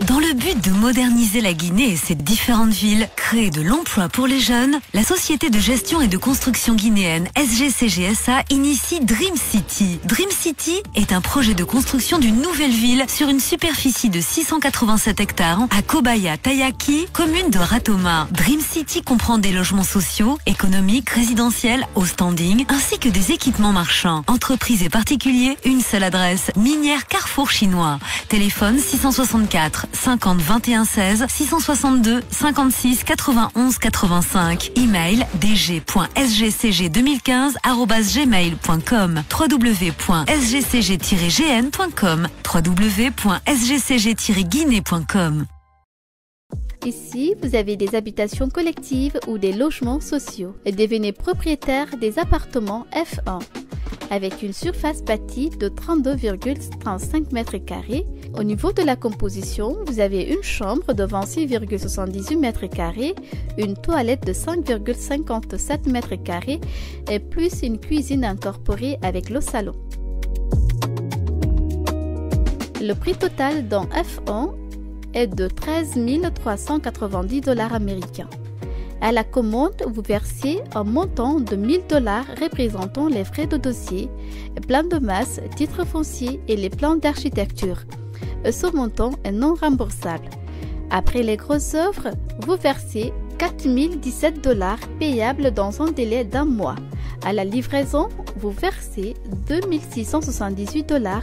Dans le but de moderniser la Guinée et ses différentes villes, créer de l'emploi pour les jeunes, la société de gestion et de construction guinéenne SGCGSA initie Dream City. Dream City est un projet de construction d'une nouvelle ville sur une superficie de 687 hectares à Kobaya Tayaki, commune de Ratoma. Dream City comprend des logements sociaux, économiques, résidentiels, au standing, ainsi que des équipements marchands. Entreprises et particuliers, une seule adresse, Minière Carrefour Chinois. Téléphone 664 50 21 16 662 56 91 85. Email dg.sgcg2015@gmail.com, www.sgcg-gn.com, www.sgcg-guinée.com. Ici, vous avez des habitations collectives ou des logements sociaux et devenez propriétaire des appartements F1 avec une surface bâtie de 32,35 m². Au niveau de la composition, vous avez une chambre de 26,78 m², une toilette de 5,57 m² et plus une cuisine incorporée avec le salon. Le prix total dans F1 est de 13 390 $ américains. À la commande, vous versez un montant de 1 000 $ représentant les frais de dossier, plan de masse, titre foncier et les plans d'architecture. Ce montant est non remboursable. Après les grosses œuvres, vous versez 4 017 $ payables dans un délai d'1 mois. À la livraison, vous versez 2 678 $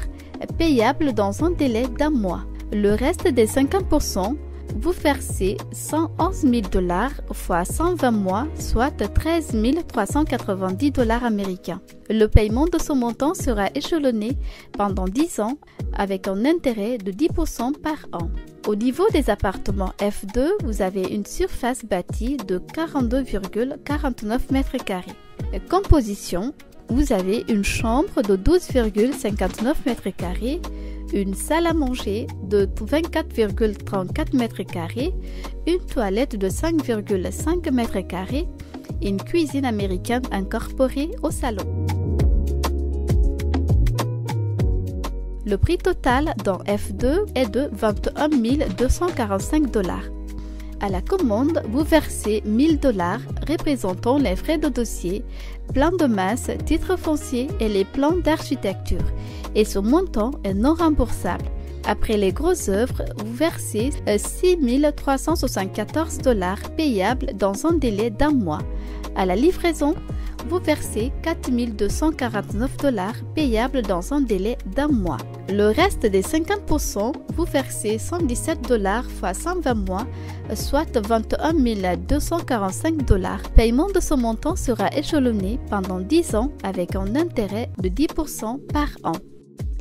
payables dans un délai d'1 mois. Le reste des 50%, vous versez 111 000 $ fois 120 mois, soit 13 390 $ américains. Le paiement de ce montant sera échelonné pendant 10 ans avec un intérêt de 10% par an. Au niveau des appartements F2, vous avez une surface bâtie de 42,49 m². Composition, vous avez une chambre de 12,59 m², une salle à manger de 24,34 m², une toilette de 5,5 m², une cuisine américaine incorporée au salon. Le prix total dans F2 est de 21 245 $. À la commande, vous versez 1 000 $ représentant les frais de dossier, plan de masse, titre foncier et les plans d'architecture. Et ce montant est non remboursable. Après les grosses œuvres, vous versez 6 374 $ payables dans un délai d'1 mois. À la livraison, vous versez 4 249 $ payables dans un délai d'1 mois. Le reste des 50%, vous versez 117 $ fois 120 mois, soit 21 245 $. Paiement de ce montant sera échelonné pendant 10 ans avec un intérêt de 10% par an.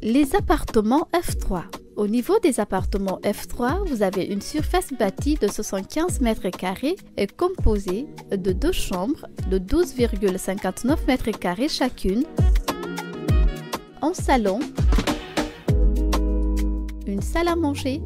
Les appartements F3. Au niveau des appartements F3, vous avez une surface bâtie de 75 m² et composée de 2 chambres de 12,59 m² chacune, un salon, une salle à manger,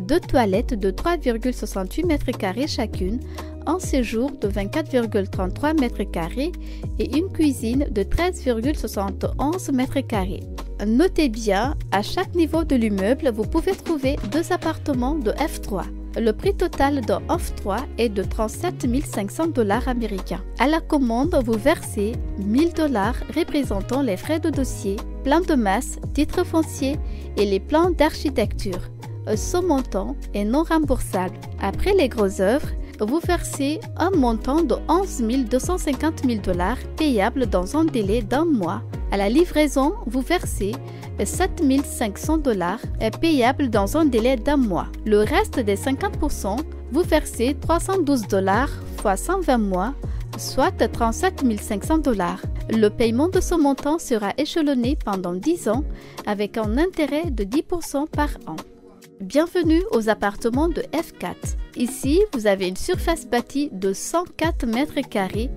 2 toilettes de 3,68 m² chacune, un séjour de 24,33 m² et une cuisine de 13,71 m². Notez bien, à chaque niveau de l'immeuble, vous pouvez trouver 2 appartements de F3. Le prix total de F3 est de 37 500 $ américains. À la commande, vous versez 1 000 $ représentant les frais de dossier, plan de masse, titre foncier et les plans d'architecture. Ce montant est non remboursable. Après les grosses œuvres, vous versez un montant de 11 250 000 $ payable dans un délai d'1 mois. À la livraison, vous versez 7 500 $ payable dans un délai d'1 mois. Le reste des 50%, vous versez 312 $ fois 120 mois, soit 37 500 $. Le paiement de ce montant sera échelonné pendant 10 ans avec un intérêt de 10% par an. Bienvenue aux appartements de F4. Ici, vous avez une surface bâtie de 104 m²,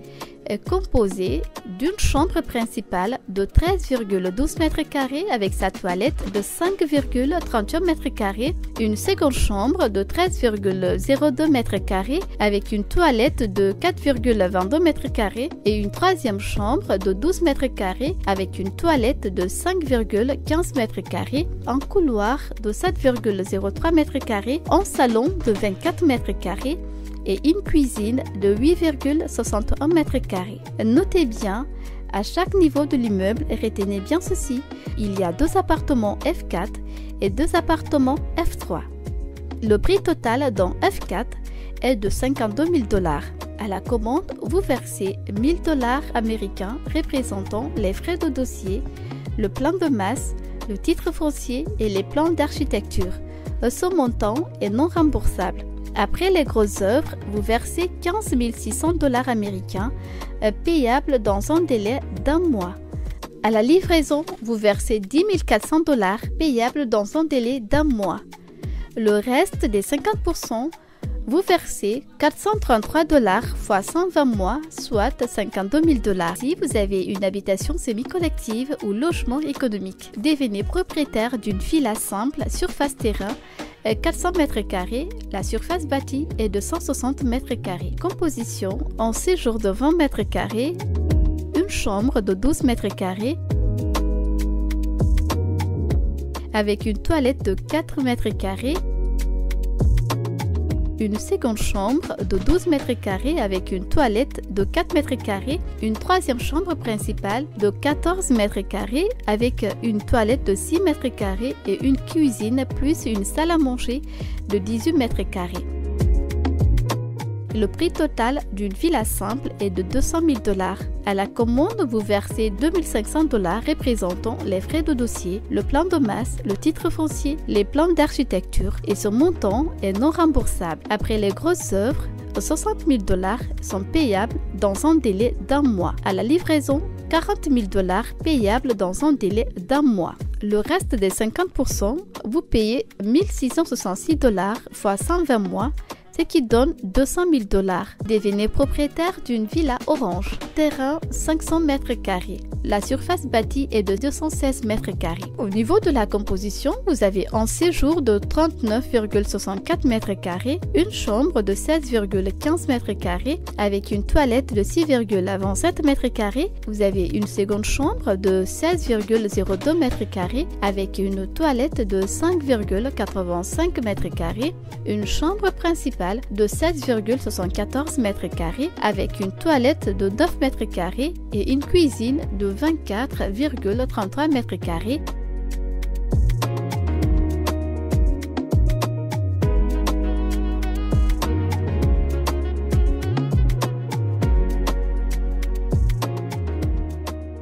est composé d'une chambre principale de 13,12 m² avec sa toilette de 5,31 m², une seconde chambre de 13,02 m² avec une toilette de 4,22 m² et une troisième chambre de 12 m² avec une toilette de 5,15 m², un couloir de 7,03 m², un salon de 24 m² et une cuisine de 8,61 m². Notez bien, à chaque niveau de l'immeuble, retenez bien ceci, il y a 2 appartements F4 et 2 appartements F3. Le prix total dans F4 est de 52 000 $. À la commande, vous versez 1 000 $ américains représentant les frais de dossier, le plan de masse, le titre foncier et les plans d'architecture. Ce montant est non remboursable. Après les grosses œuvres, vous versez 15 600 $ américains payables dans un délai d'1 mois. À la livraison, vous versez 10 400 $ payables dans un délai d'1 mois. Le reste des 50%, vous versez 433 $ fois 120 mois, soit 52 000 $. Si vous avez une habitation semi-collective ou logement économique, devenez propriétaire d'une villa simple, surface terrain, 400 m², la surface bâtie est de 160 m². Composition en séjour de 20 m², une chambre de 12 m² avec une toilette de 4 m², une seconde chambre de 12 m² avec une toilette de 4 m², une troisième chambre principale de 14 m² avec une toilette de 6 m² et une cuisine plus une salle à manger de 18 m². Le prix total d'une villa simple est de 200 000 $. À la commande, vous versez 2 500 $ représentant les frais de dossier, le plan de masse, le titre foncier, les plans d'architecture et ce montant est non remboursable. Après les grosses œuvres, 60 000 $ sont payables dans un délai d'1 mois. À la livraison, 40 000 $ payables dans un délai d'1 mois. Le reste des 50%, vous payez 1 666 $ fois 120 mois, ce qui donne 200 000 $. Devenez propriétaire d'une villa orange. Terrain 500 m². La surface bâtie est de 216 m². Au niveau de la composition, vous avez un séjour de 39,64 m², une chambre de 16,15 m² avec une toilette de 6,27 m². Vous avez une seconde chambre de 16,02 m² avec une toilette de 5,85 m², une chambre principale de 16,74 m² avec une toilette de 9 m² et une cuisine de 24,33 m².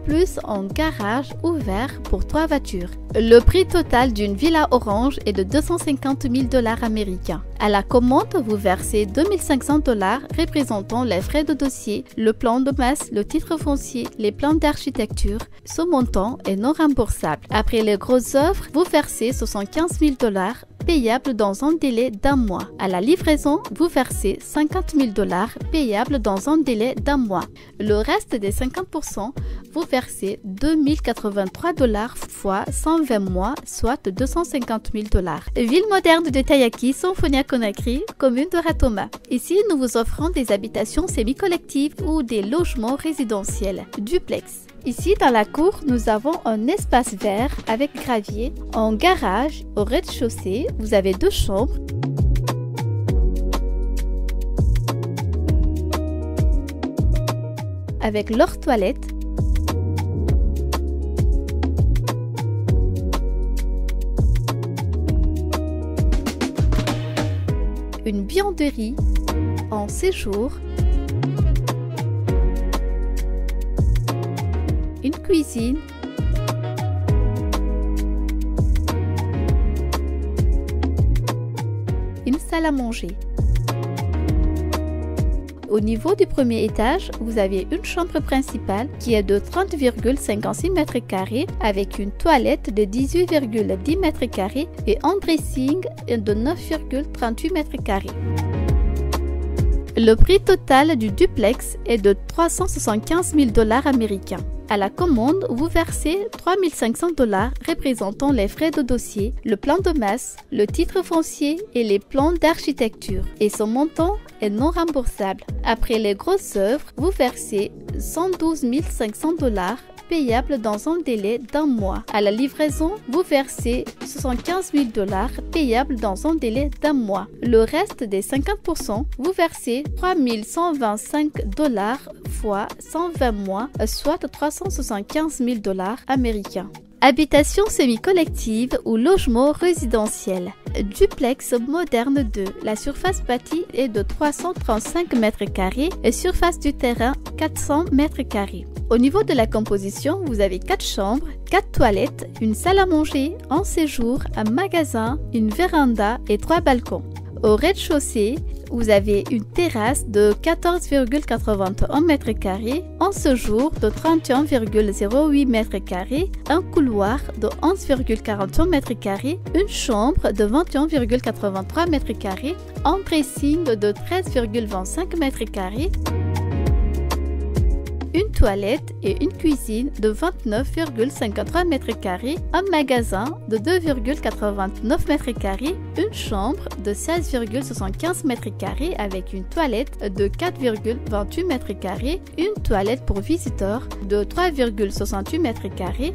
Plus un garage ouvert pour 3 voitures. Le prix total d'une villa orange est de 250 000 $ américains. À la commande, vous versez 2 500 $ représentant les frais de dossier, le plan de masse, le titre foncier, les plans d'architecture. Ce montant est non remboursable. Après les grosses œuvres, vous versez 75 000 $ payables dans un délai d'1 mois. À la livraison, vous versez 50 000 $ payables dans un délai d'1 mois. Le reste des 50%, vous versez 2 083 $ fois 120 mois, soit 250 000 $. Ville moderne de Tayaki, Symphonia Conakry, commune de Ratoma. Ici, nous vous offrons des habitations semi-collectives ou des logements résidentiels, duplex. Ici, dans la cour, nous avons un espace vert avec gravier, un garage au rez-de-chaussée. Vous avez 2 chambres, avec leur toilette, une buanderie, en séjour, une cuisine, une salle à manger. Au niveau du premier étage, vous avez une chambre principale qui est de 30,56 m² avec une toilette de 18,10 m² et un dressing de 9,38 m². Le prix total du duplex est de 375 000 $ américains. À la commande, vous versez 3 500 $ représentant les frais de dossier, le plan de masse, le titre foncier et les plans d'architecture. Et son montant est non remboursable. Après les grosses œuvres, vous versez 112 500 $ payable dans un délai d'1 mois. À la livraison, vous versez 75 000 $ payable dans un délai d'1 mois. Le reste des 50%, vous versez 3 125 $ fois 120 mois, soit 375 000 $ américains. Habitation semi-collective ou logement résidentiel. Duplex moderne 2. La surface bâtie est de 335 m² et surface du terrain 400 m². Au niveau de la composition, vous avez 4 chambres, 4 toilettes, une salle à manger, un séjour, un magasin, une véranda et 3 balcons. Au rez-de-chaussée, vous avez une terrasse de 14,81 m², un séjour de 31,08 m², un couloir de 11,41 m², une chambre de 21,83 m², un dressing de 13,25 m², une toilette et une cuisine de 29,53 m², un magasin de 2,89 m², une chambre de 16,75 m² avec une toilette de 4,28 m², une toilette pour visiteurs de 3,68 m²,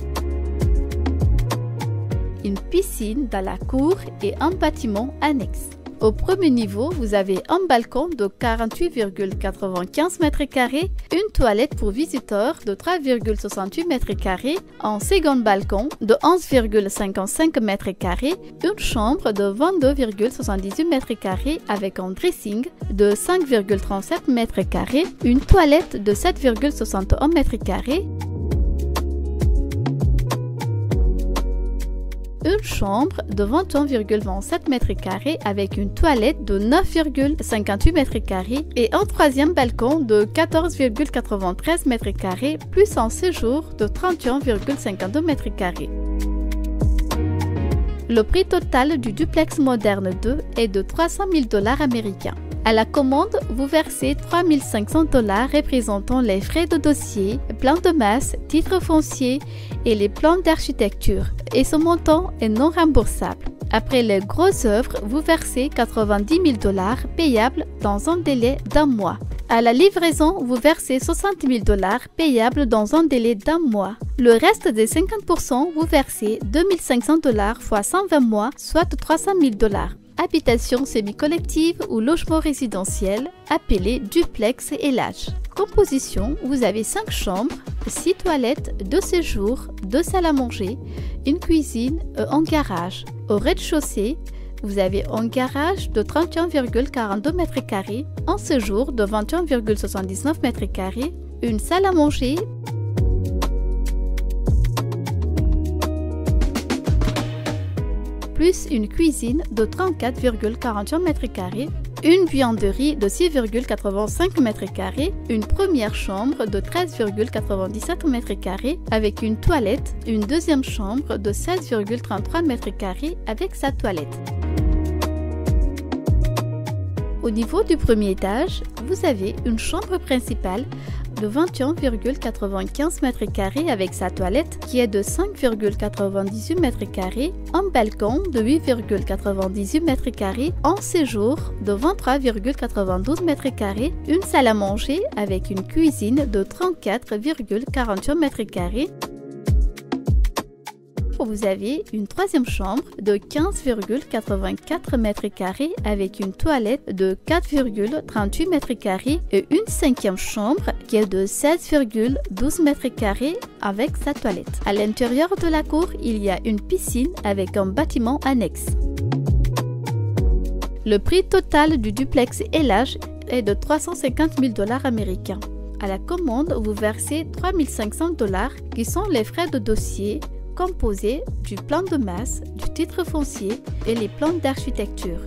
une piscine dans la cour et un bâtiment annexe. Au premier niveau, vous avez un balcon de 48,95 m², une toilette pour visiteurs de 3,68 m², un second balcon de 11,55 m², une chambre de 22,78 m² avec un dressing de 5,37 m², une toilette de 7,61 m², une chambre de 21,27 m² avec une toilette de 9,58 m² et un troisième balcon de 14,93 m² plus un séjour de 31,52 m². Le prix total du duplex moderne 2 est de 300 000 $ américains. À la commande, vous versez 3 500 $ représentant les frais de dossier, plan de masse, titre foncier et les plans d'architecture, et ce montant est non remboursable. Après les grosses œuvres, vous versez 90 000 $ payables dans un délai d'1 mois. À la livraison, vous versez 60 000 $ payables dans un délai d'1 mois. Le reste des 50%, vous versez 2 500 $ fois 120 mois, soit 300 000 $. Habitation semi-collective ou logement résidentiel, appelé duplex et LH. Composition, vous avez 5 chambres, 6 toilettes, 2 séjours, 2 salles à manger, une cuisine et un garage. Au rez-de-chaussée, vous avez un garage de 31,42 m², un séjour de 21,79 m², une salle à manger, plus une cuisine de 34,41 m², une buanderie de 6,85 m², une première chambre de 13,97 m² avec une toilette, une deuxième chambre de 16,33 m² avec sa toilette. Au niveau du premier étage, vous avez une chambre principale de 21,95 m² avec sa toilette qui est de 5,98 m², un balcon de 8,98 m², un séjour de 23,92 m², une salle à manger avec une cuisine de 34,48 m². Vous avez une troisième chambre de 15,84 m² avec une toilette de 4,38 m² et une cinquième chambre qui est de 16,12 m² avec sa toilette. À l'intérieur de la cour, il y a une piscine avec un bâtiment annexe. Le prix total du duplex LH est de 350 000 $ américains. À la commande, vous versez 3 500 $ qui sont les frais de dossier composé du plan de masse, du titre foncier et les plans d'architecture.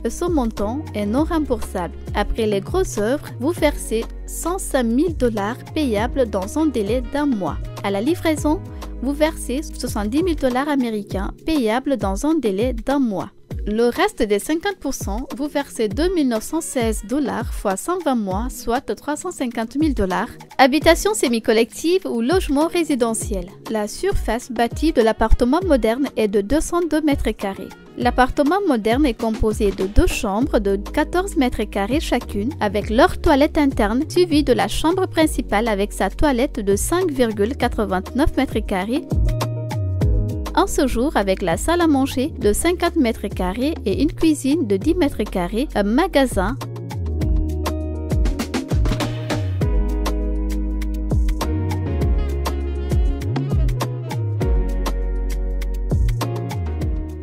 Ce montant est non remboursable. Après les grosses œuvres, vous versez 105 000 $ payables dans un délai d'1 mois. À la livraison, vous versez 70 000 $ américains payables dans un délai d'1 mois. Le reste des 50%, vous versez 2 916 $ fois 120 mois, soit 350 000 $. Habitation semi-collective ou logement résidentiel. La surface bâtie de l'appartement moderne est de 202 m². L'appartement moderne est composé de 2 chambres de 14 m² chacune avec leur toilette interne suivie de la chambre principale avec sa toilette de 5,89 m². Un séjour avec la salle à manger de 50 m² et une cuisine de 10 m², un magasin,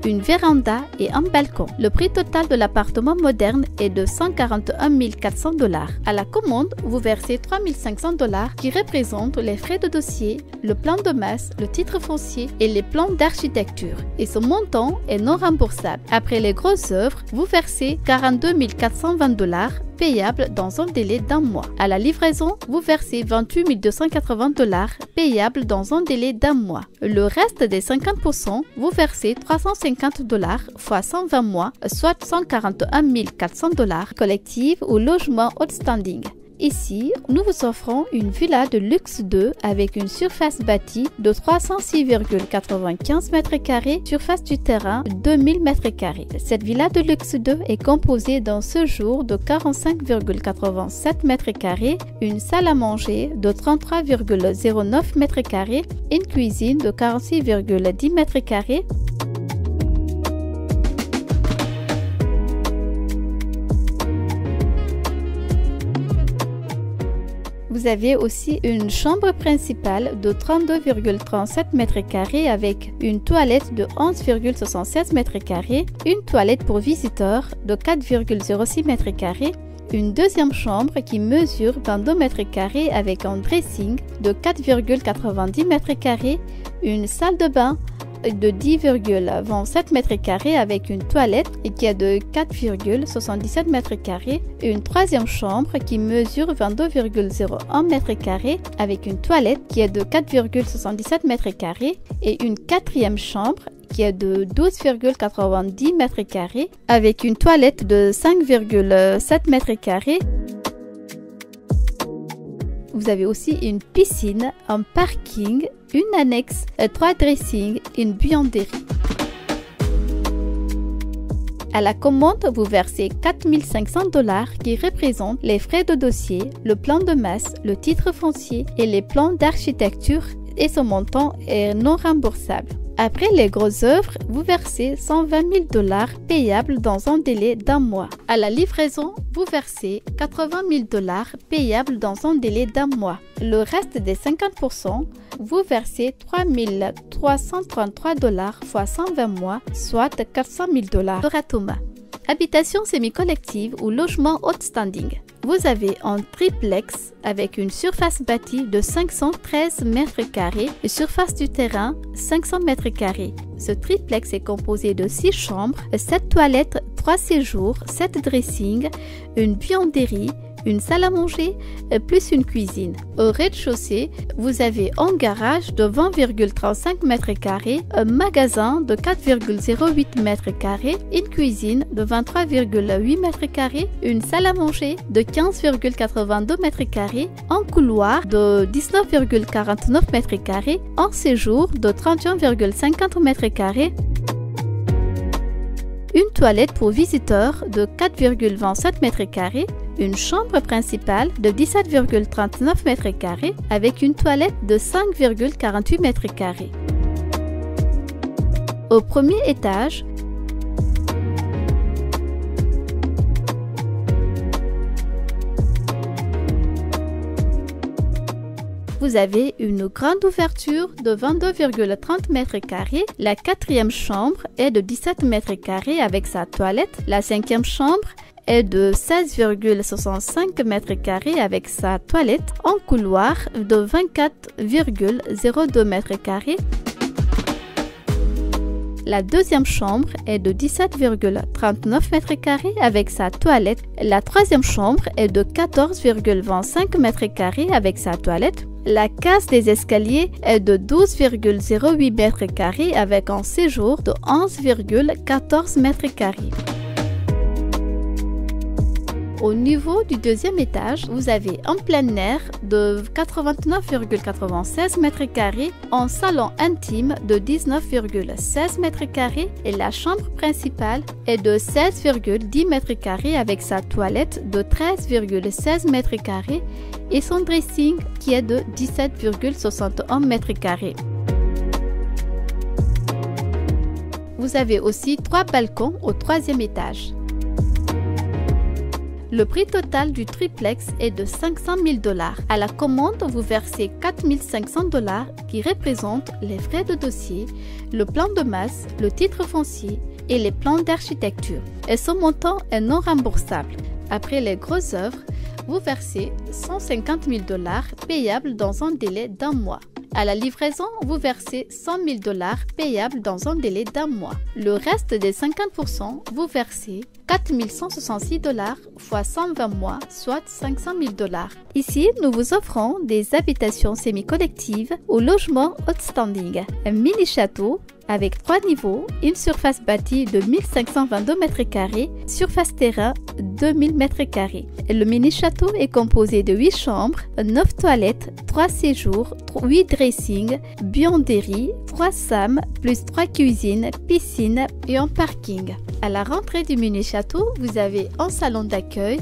une véranda et un balcon. Le prix total de l'appartement moderne est de 141 400 $. À la commande, vous versez 3 500 $ qui représentent les frais de dossier, le plan de masse, le titre foncier et les plans d'architecture. Et ce montant est non remboursable. Après les grosses œuvres, vous versez 42 420 $ payable dans un délai d'1 mois. À la livraison, vous versez 28 280 $ payable dans un délai d'1 mois. Le reste des 50%, vous versez 350 $ fois 120 mois, soit 141 400 $ collective ou logement outstanding. Ici, nous vous offrons une villa de luxe 2 avec une surface bâtie de 306,95 m², surface du terrain 2000 m². Cette villa de luxe 2 est composée d'un séjour de 45,87 m², une salle à manger de 33,09 m², une cuisine de 46,10 m², Vous avez aussi une chambre principale de 32,37 m² avec une toilette de 11,76 m², une toilette pour visiteurs de 4,06 m², une deuxième chambre qui mesure 22 m² avec un dressing de 4,90 m², une salle de bain de 10,27 m² avec une toilette qui est de 4,77 m², une troisième chambre qui mesure 22,01 m² avec une toilette qui est de 4,77 m² et une quatrième chambre qui est de 12,90 m² avec une toilette de 5,7 m². Vous avez aussi une piscine, un parking, une annexe, 3 dressings, une buanderie. À la commande, vous versez 4 500 $ qui représentent les frais de dossier, le plan de masse, le titre foncier et les plans d'architecture et ce montant est non remboursable. Après les grosses œuvres, vous versez 120 000 $ payables dans un délai d'1 mois. À la livraison, vous versez 80 000 $ payables dans un délai d'1 mois. Le reste des 50%, vous versez 3 333 $ fois 120 mois, soit 400 000 $ de Ratoma. Habitation semi-collective ou logement outstanding. Vous avez un triplex avec une surface bâtie de 513 m² et surface du terrain 500 m². Ce triplex est composé de 6 chambres, 7 toilettes, 3 séjours, 7 dressings, une buanderie, une salle à manger, plus une cuisine. Au rez-de-chaussée, vous avez un garage de 20,35 m², un magasin de 4,08 m², une cuisine de 23,8 m², une salle à manger de 15,82 m², un couloir de 19,49 m², un séjour de 31,50 m², une toilette pour visiteurs de 4,27 m², une chambre principale de 17,39 m² avec une toilette de 5,48 m². Au premier étage, vous avez une grande ouverture de 22,30 m². La quatrième chambre est de 17 m² avec sa toilette. La cinquième chambre est de 16,65 m² avec sa toilette. Un couloir de 24,02 m². La deuxième chambre est de 17,39 m² avec sa toilette. La troisième chambre est de 14,25 m² avec sa toilette. La case des escaliers est de 12,08 mètres carrés avec un séjour de 11,14 mètres carrés. Au niveau du deuxième étage, vous avez un plein air de 89,96 mètres carrés, un salon intime de 19,16 mètres carrés et la chambre principale est de 16,10 mètres carrés avec sa toilette de 13,16 mètres carrés et son dressing qui est de 17,61 mètres carrés. Vous avez aussi 3 balcons au troisième étage. Le prix total du triplex est de 500 000 $. À la commande, vous versez 4 500 $ qui représentent les frais de dossier, le plan de masse, le titre foncier et les plans d'architecture. Et ce montant est non remboursable. Après les grosses œuvres, vous versez 150 000 $ payables dans un délai d'1 mois. À la livraison, vous versez 100 000 $ payables dans un délai d'1 mois. Le reste des 50%, vous versez 4 166 $ x 120 mois, soit 500 000 $. Ici, nous vous offrons des habitations semi-collectives au logement outstanding, un mini-château avec 3 niveaux, une surface bâtie de 1522 m², surface terrain 2000 m². Le mini-château est composé de 8 chambres, 9 toilettes, 3 séjours, 8 dressings, buanderie, 3 SAM, plus 3 cuisines, piscine et un parking. À la rentrée du mini-château, vous avez un salon d'accueil,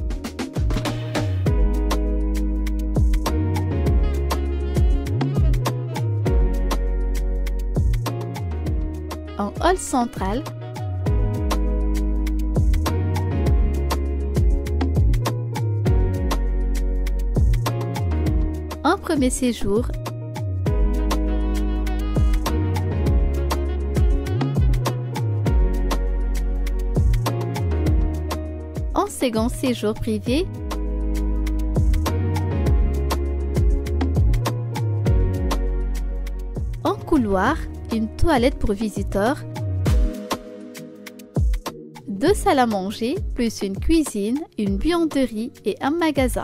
un hall central, un premier séjour, un second séjour privé, un couloir, une toilette pour visiteurs, 2 salles à manger, plus une cuisine, une buanderie et un magasin.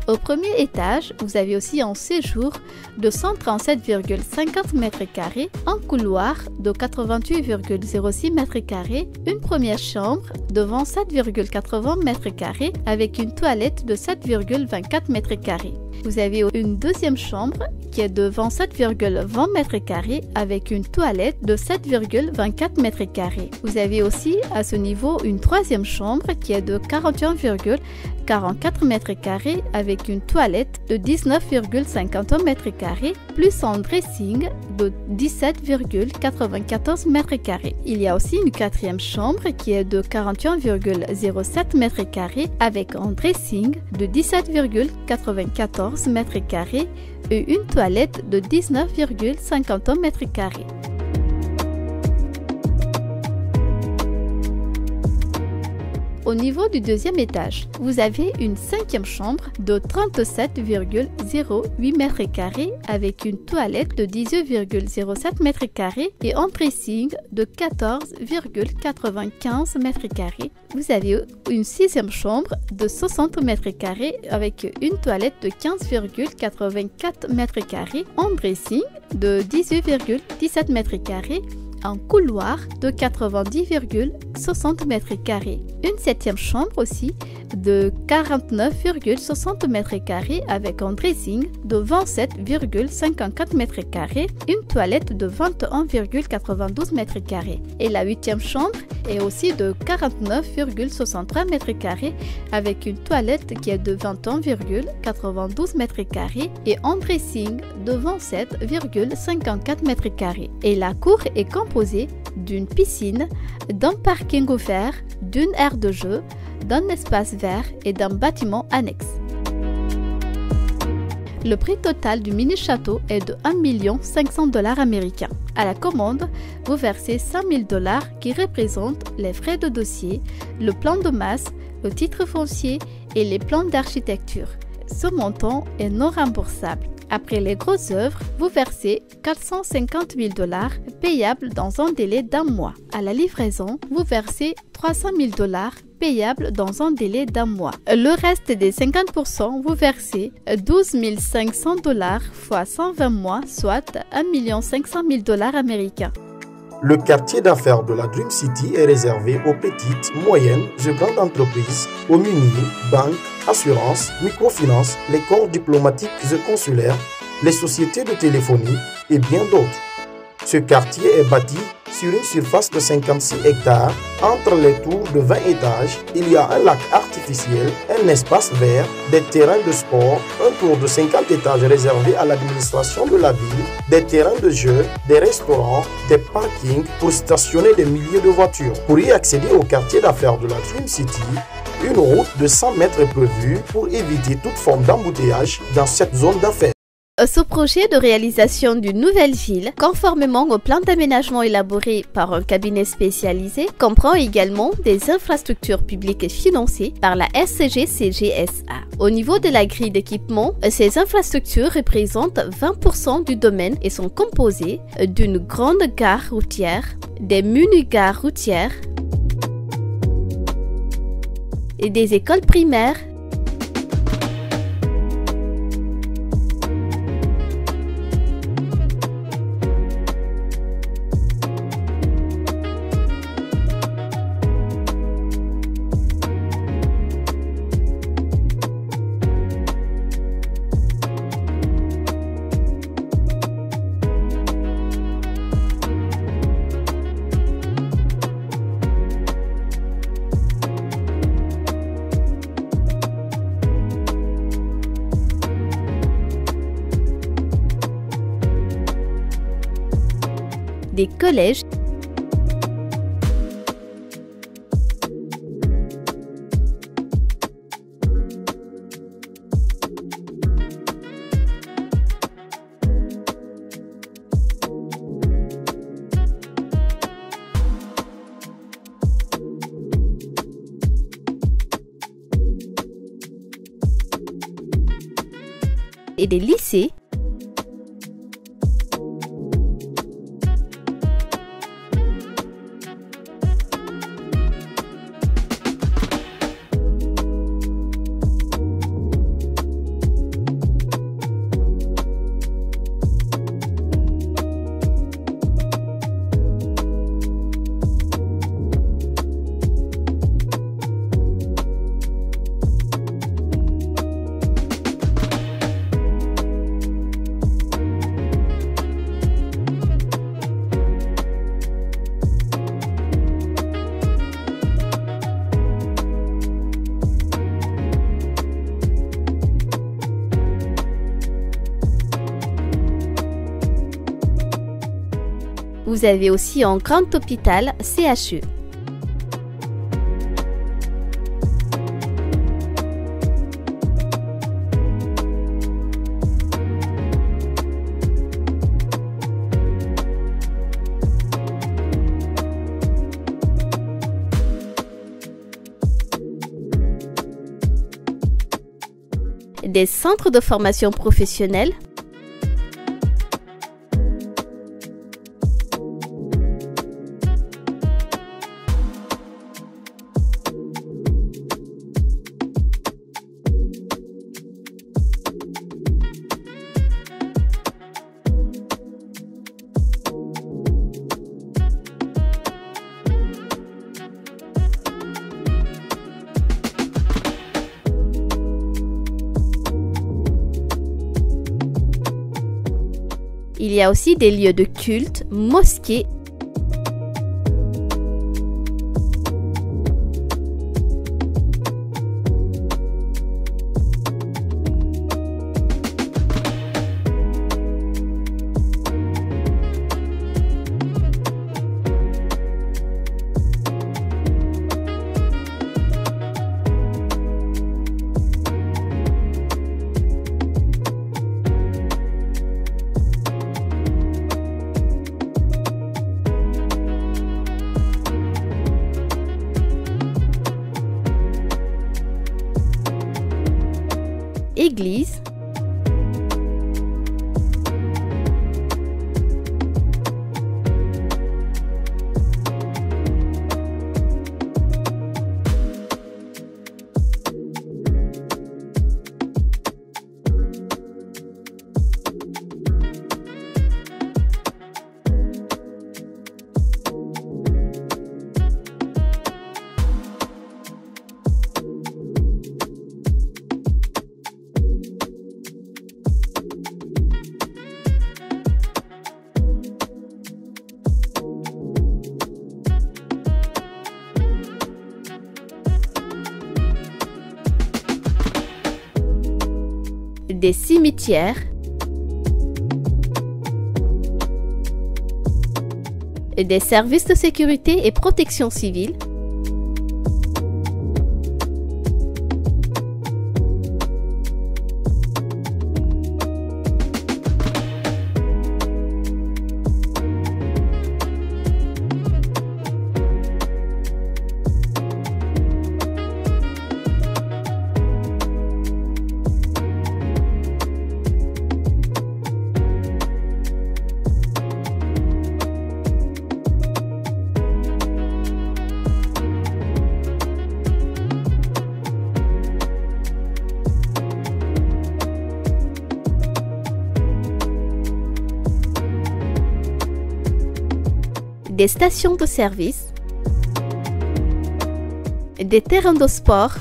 Au premier étage, vous avez aussi un séjour de 137,50 m², un couloir de 88,06 m², une première chambre de 27,80 m² avec une toilette de 7,24 m². Vous avez une deuxième chambre qui est de 27,20 m² avec une toilette de 7,24 m². Vous avez aussi à ce niveau une troisième chambre qui est de 41,44 m² avec une toilette de 19,51 m² plus un dressing de 17,94 m². Il y a aussi une quatrième chambre qui est de 41,07 m² avec un dressing de 17,94 m² et une toilette de 19,51 m². Au niveau du deuxième étage, vous avez une cinquième chambre de 37,08 m² avec une toilette de 18,07 m² et un dressing de 14,95 m². Vous avez une sixième chambre de 60 m² avec une toilette de 15,84 m², un dressing de 18,17 m², un couloir de 90,60 m², une septième chambre aussi de 49,60 m² avec un dressing de 27,54 m², une toilette de 21,92 m² et la huitième chambre est aussi de 49,63 m² avec une toilette qui est de 21,92 m² et un dressing de 27,54 m². Et la cour est composée d'une piscine, d'un parking ouvert, d'une aire de jeu, d'un espace vert et d'un bâtiment annexe. Le prix total du mini-château est de 1 500 $ américains. À la commande, vous versez 5 000 $ qui représentent les frais de dossier, le plan de masse, le titre foncier et les plans d'architecture. Ce montant est non remboursable. Après les grosses œuvres, vous versez 450 000 $ payables dans un délai d'1 mois. À la livraison, vous versez 300 000 $ payable dans un délai d'1 mois. Le reste des 50%, vous versez 12 500 $ fois 120 mois, soit 1 500 000 $ américains. Le quartier d'affaires de la Dream City est réservé aux petites, moyennes et grandes entreprises, aux miniers, banques, assurances, microfinances, les corps diplomatiques et consulaires, les sociétés de téléphonie et bien d'autres. Ce quartier est bâti sur une surface de 56 hectares. Entre les tours de 20 étages, il y a un lac artificiel, un espace vert, des terrains de sport, un tour de 50 étages réservé à l'administration de la ville, des terrains de jeu, des restaurants, des parkings pour stationner des milliers de voitures. Pour y accéder au quartier d'affaires de la Dream City, une route de 100 mètres est prévue pour éviter toute forme d'embouteillage dans cette zone d'affaires. Ce projet de réalisation d'une nouvelle ville, conformément au plan d'aménagement élaboré par un cabinet spécialisé, comprend également des infrastructures publiques financées par la SGCGSA. Au niveau de la grille d'équipement, ces infrastructures représentent 20% du domaine et sont composées d'une grande gare routière, des mini-gares routières et des écoles primaires, des collèges, et des lycées, vous avez aussi un grand hôpital CHU. Des centres de formation professionnelle, il y a aussi des lieux de culte, mosquées, églises, des cimetières, et des services de sécurité et protection civile, des stations de service, des terrains de sport,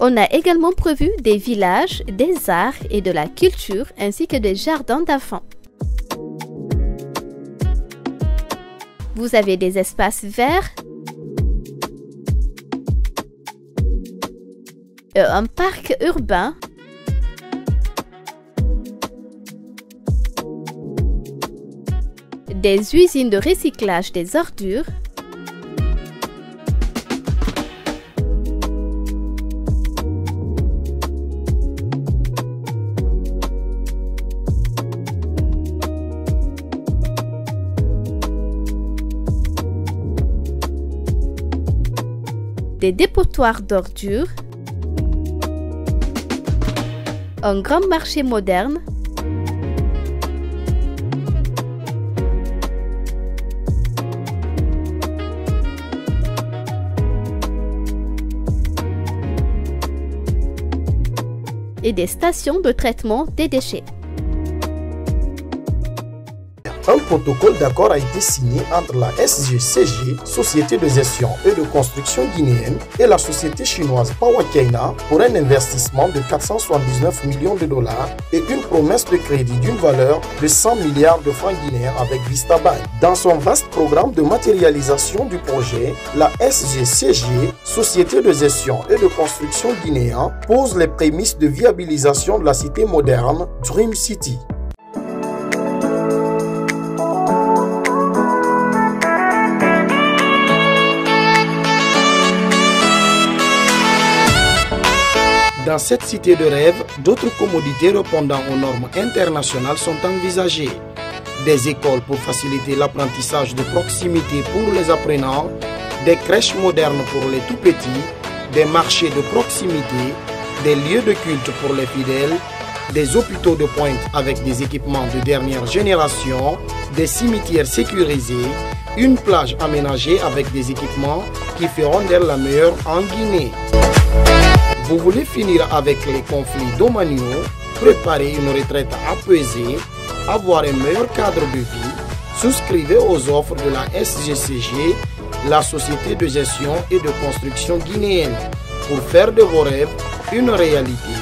on a également prévu des villages, des arts et de la culture ainsi que des jardins d'enfants. Vous avez des espaces verts, un parc urbain, des usines de recyclage des ordures, des dépotoirs d'ordures, un grand marché moderne, et des stations de traitement des déchets. Un protocole d'accord a été signé entre la SGCG, Société de gestion et de construction guinéenne, et la société chinoise Power China pour un investissement de 479 millions de dollars et une promesse de crédit d'une valeur de 100 milliards de francs guinéens avec Vista Bank. Dans son vaste programme de matérialisation du projet, la SGCG, Société de gestion et de construction guinéenne, pose les prémices de viabilisation de la cité moderne Dream City. Dans cette cité de rêve, d'autres commodités répondant aux normes internationales sont envisagées. Des écoles pour faciliter l'apprentissage de proximité pour les apprenants, des crèches modernes pour les tout-petits, des marchés de proximité, des lieux de culte pour les fidèles, des hôpitaux de pointe avec des équipements de dernière génération, des cimetières sécurisés, une plage aménagée avec des équipements qui feront d'elle la meilleure en Guinée. Vous voulez finir avec les conflits domaniaux, préparer une retraite apaisée, avoir un meilleur cadre de vie, souscrivez aux offres de la SGCG, la Société de gestion et de construction guinéenne, pour faire de vos rêves une réalité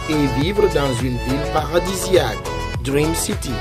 et vivre dans une ville paradisiaque, Dream City.